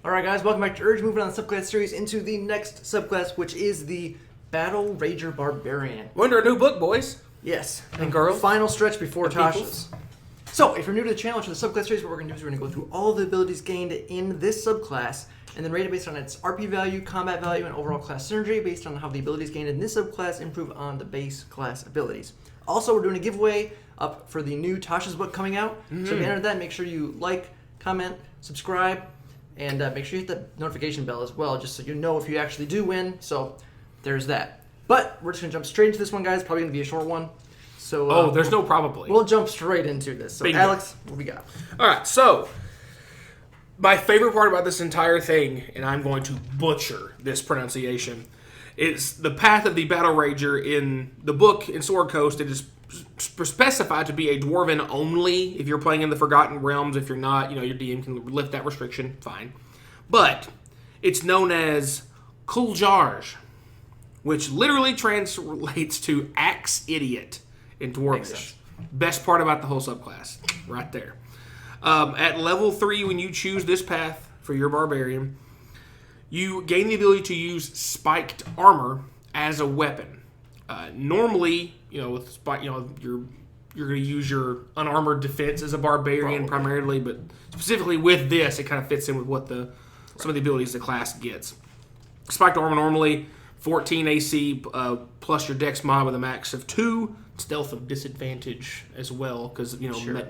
Alright guys, welcome back to Urge. Moving on the Subclass Series into the next subclass, which is the Battlerager Barbarian. We're under a new book, boys. Yes. And girls. Final stretch before And Tasha's. So, if you're new to the channel, to the Subclass Series, what we're going to do is we're going to go through all the abilities gained in this subclass, and then rate it based on its RP value, combat value, and overall class synergy, based on how the abilities gained in this subclass improve on the base class abilities. Also, we're doing a giveaway up for the new Tasha's book coming out. So if you enter that, make sure you like, comment, subscribe, and make sure you hit the notification bell as well, just so you know if you actually do win. So there's that. But we're just going to jump straight into this one, guys. Probably going to be a short one. So There's no probably. We'll jump straight into this. So Bingo. Alex, what we got? All right, so my favorite part about this entire thing, and I'm going to butcher this pronunciation, is the path of the Battlerager in the book in Sword Coast. It is specified to be a dwarven only. If you're playing in the Forgotten Realms, if you're not, your DM can lift that restriction, fine. But it's known as Kuljarj, which literally translates to axe idiot in Dwarvish. Best part about the whole subclass, right there. At level 3, when you choose this path for your barbarian, you gain the ability to use spiked armor as a weapon. Normally, with spike, you're going to use your unarmored defense as a barbarian primarily, but specifically with this, it kind of fits in with what some of the abilities the class gets. Spiked armor normally 14 AC plus your Dex mod with a max of 2. Stealth of disadvantage as well because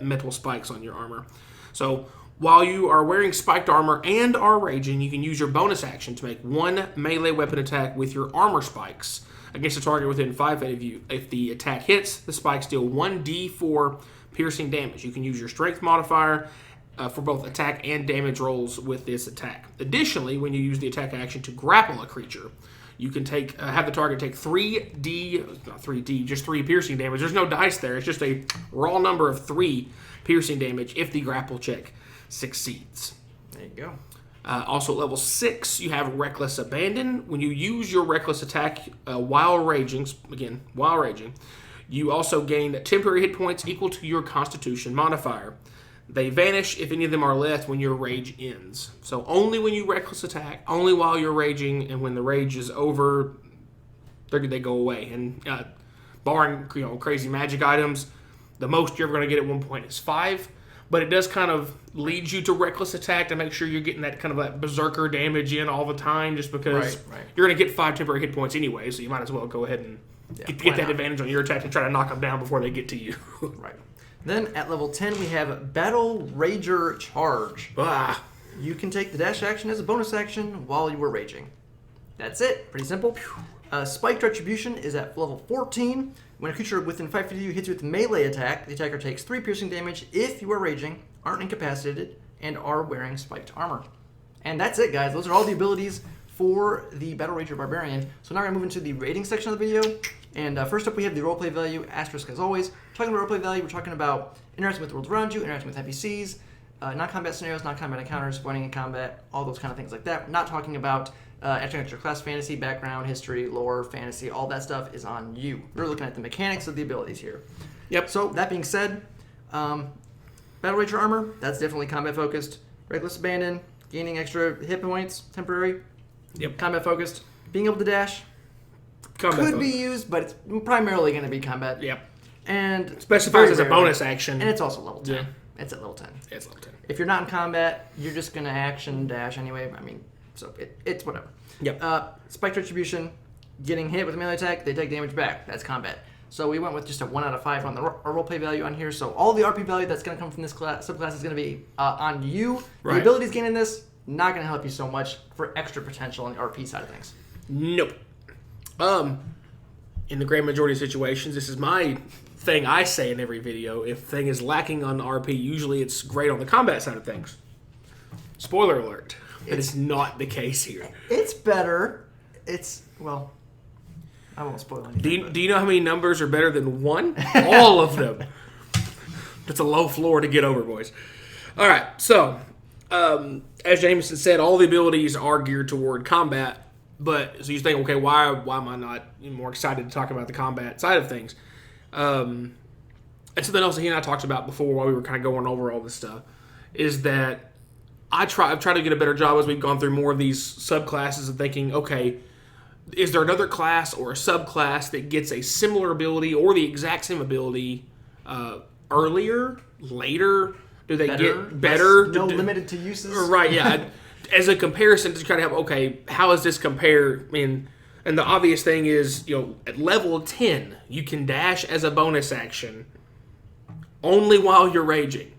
metal spikes on your armor. So while you are wearing spiked armor and are raging, you can use your bonus action to make one melee weapon attack with your armor spikes against a target within 5 feet of you. If the attack hits, the spikes deal 1d4 piercing damage. You can use your strength modifier for both attack and damage rolls with this attack. Additionally, when you use the attack action to grapple a creature, you can have the target take 3 piercing damage. There's no dice there. It's just a raw number of 3 piercing damage if the grapple check succeeds. There you go. Also, at level 6, you have Reckless Abandon. When you use your Reckless attack while raging, you also gain temporary hit points equal to your Constitution modifier. They vanish if any of them are left when your rage ends. So only when you reckless attack, only while you're raging, and when the rage is over, they go away. And barring crazy magic items, the most you're ever going to get at one point is 5. But it does kind of lead you to reckless attack to make sure you're getting that kind of that berserker damage in all the time, just because you're going to get 5 temporary hit points anyway. So you might as well go ahead and get that advantage on your attack and try to knock them down before they get to you. Right. Then at level 10, we have Battlerager Charge. You can take the dash action as a bonus action while you were raging. That's it. Pretty simple. Spiked Retribution is at level 14. When a creature within 5 feet of you hits you with melee attack, the attacker takes 3 piercing damage if you are raging, aren't incapacitated, and are wearing spiked armor. And that's it, guys. Those are all the abilities for the Battlerager Barbarian. So now we're going to move into the rating section of the video. And first up, we have the roleplay value, asterisk as always. Talking about roleplay value, we're talking about interacting with the world around you, interacting with NPCs, non-combat scenarios, non-combat encounters, winning in combat, all those kind of things like that. We're not talking about acting out your class fantasy, background, history, lore, fantasy, all that stuff is on you. We're looking at the mechanics of the abilities here. Yep. So, that being said, Battlerager armor, that's definitely combat focused. Reckless Abandon, gaining extra hit points, temporary. Yep. Combat focused. Being able to dash. Could be used, but it's primarily going to be combat. Yep. And specifies as a bonus action. And it's also level 10. Yeah. It's at level 10. Yeah, it's level 10. If you're not in combat, you're just going to action dash anyway. So it's whatever. Yep. Spiked Retribution, getting hit with a melee attack, they take damage back. That's combat. So we went with just a 1 out of 5 on the roleplay value on here. So all the RP value that's going to come from this subclass is going to be on you. Right. The abilities gained in this, not going to help you so much for extra potential on the RP side of things. Nope. In the great majority of situations, this is my thing I say in every video. If thing is lacking on RP, usually it's great on the combat side of things. Spoiler alert. That is not the case here. It's better. I won't spoil anything. Do you know how many numbers are better than 1? All of them. That's a low floor to get over, boys. All right, so as Jameson said, all the abilities are geared toward combat. But so you think, okay, why am I not more excited to talk about the combat side of things? And something else that he and I talked about before while we were kind of going over all this stuff is that I've tried to get a better job as we've gone through more of these subclasses of thinking, okay, is there another class or a subclass that gets a similar ability or the exact same ability earlier, later? Do they get better? No limited to uses? Right, yeah. As a comparison to kind of have, okay, how does this compare? I mean, and the obvious thing is, at level 10, you can dash as a bonus action only while you're raging.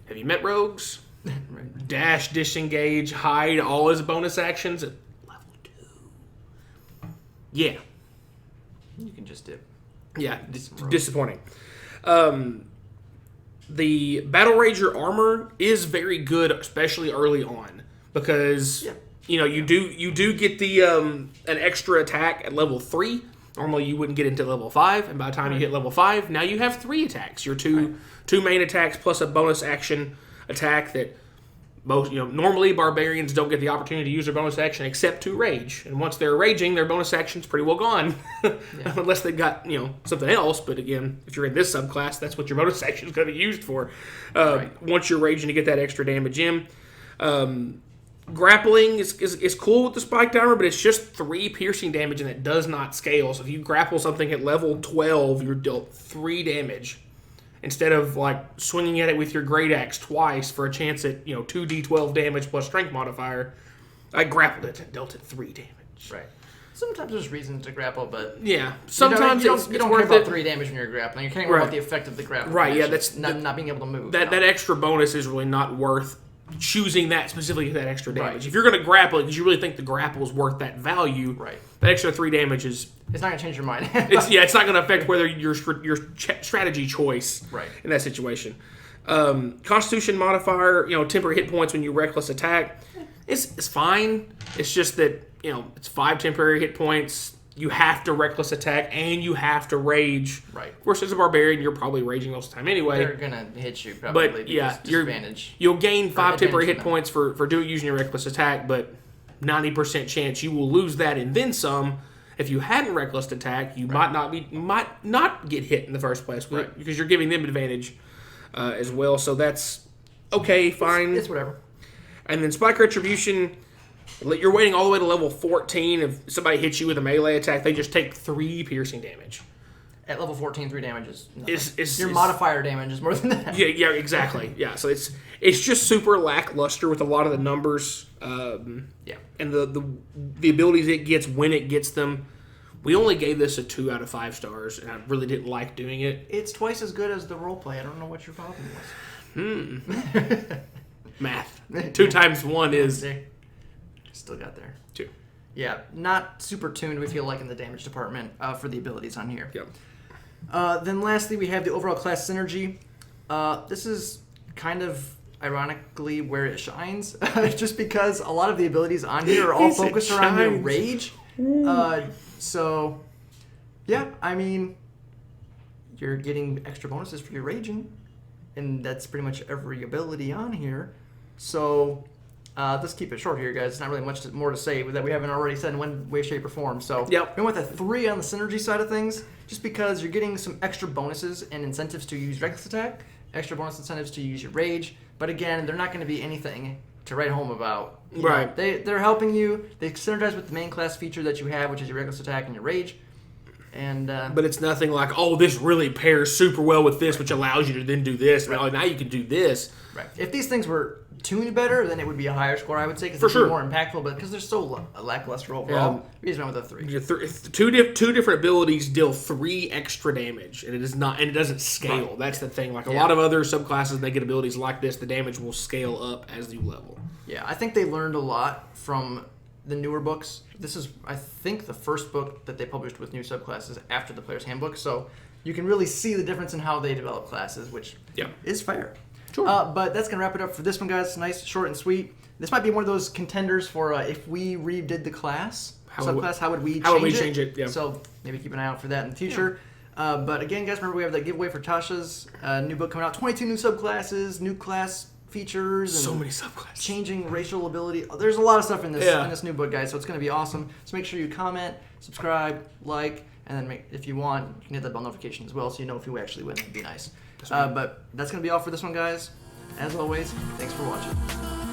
Have you met rogues? Right. Dash, disengage, hide, all as bonus actions at level 2. Yeah. You can just dip. Yeah, disappointing. The Battlerager armor is very good, especially early on, because you do get the an extra attack at level 3. Normally you wouldn't get into level 5, and by the time you hit level 5, now you have 3 attacks. Your two main attacks plus a bonus action attack that most normally barbarians don't get the opportunity to use their bonus action except to rage. And once they're raging, their bonus action's pretty well gone. Unless they've got, something else. But again, if you're in this subclass, that's what your bonus action is going to be used for. Once you're raging to get that extra damage in. Grappling is cool with the spiked armor, but it's just 3 piercing damage and it does not scale. So if you grapple something at level 12, you're dealt 3 damage. Instead of swinging at it with your great axe twice for a chance at 2d12 damage plus strength modifier, I grappled it and dealt it 3 damage. Right. Sometimes there's reasons to grapple, but sometimes you don't care worth about it. 3 damage when you're grappling. You're caring more about the effect of the grapple. Right. Yeah. That's not being able to move. That extra bonus is really not worth choosing that specifically that extra damage. Right. If you're going to grapple it because you really think the grapple is worth that value, that extra 3 damage is... It's not going to change your mind. It's not going to affect whether your strategy choice in that situation. Constitution modifier, temporary hit points when you reckless attack, it's fine. It's just that, it's 5 temporary hit points. You have to reckless attack and you have to rage. Right. Of course, as a barbarian, you're probably raging most of the time anyway. They're gonna hit you probably. But disadvantage. You'll gain 5 temporary hit points for using your reckless attack, but 90% chance you will lose that and then some. If you hadn't reckless attack, you might not get hit in the first place because you're giving them advantage as well. So that's okay, fine. It's whatever. And then Spike Retribution. You're waiting all the way to level 14. If somebody hits you with a melee attack, they just take 3 piercing damage. At level 14, 3 damage is your modifier damage is more than that. Yeah, exactly. Yeah, so it's just super lackluster with a lot of the numbers. And the abilities it gets when it gets them. We only gave this a 2 out of 5 stars, and I really didn't like doing it. It's twice as good as the roleplay. I don't know what your problem was. Math. 2 times 1 is... Still got there. 2. Yeah, not super tuned, we feel like, in the damage department for the abilities on here. Yep. Then lastly, we have the overall class synergy. This is kind of ironically where it shines, just because a lot of the abilities on here are all focused around your rage. So, yeah, I mean, you're getting extra bonuses for your raging, and that's pretty much every ability on here. So... let's keep it short here, guys. It's not really much more to say that we haven't already said in one way, shape, or form. So we went with a 3 on the synergy side of things, just because you're getting some extra bonuses and incentives to use reckless attack, extra bonus incentives to use your rage. But again, they're not going to be anything to write home about. Right. They're helping you. They synergize with the main class feature that you have, which is your reckless attack and your rage. And but it's nothing like, this really pairs super well with this, which allows you to then do this. Right. Now you can do this. Right. If these things were tuned better, then it would be a higher score, I would say, because for sure, more impactful. But because they're so lackluster overall, we just went with a 3. Two different abilities deal 3 extra damage, and it doesn't scale. Right. That's the thing. Like a lot of other subclasses, they get abilities like this. The damage will scale up as you level. Yeah, I think they learned a lot from the newer books. This is, I think, the first book that they published with new subclasses after the Player's Handbook. So you can really see the difference in how they develop classes, which is fair. Sure. But that's going to wrap it up for this one, guys. Nice, short, and sweet. This might be one of those contenders for if we redid the class, subclass, how would we change it? Yeah. So maybe keep an eye out for that in the future. Yeah. But again, guys, remember we have that giveaway for Tasha's new book coming out. 22 new subclasses, new class features. And so many subclasses. Changing racial ability. There's a lot of stuff in this new book, guys, so it's going to be awesome. So make sure you comment, subscribe, like, and then if you want, you can hit that bell notification as well so you know if you actually win. It'd be nice. But that's going to be all for this one, guys. As always, thanks for watching.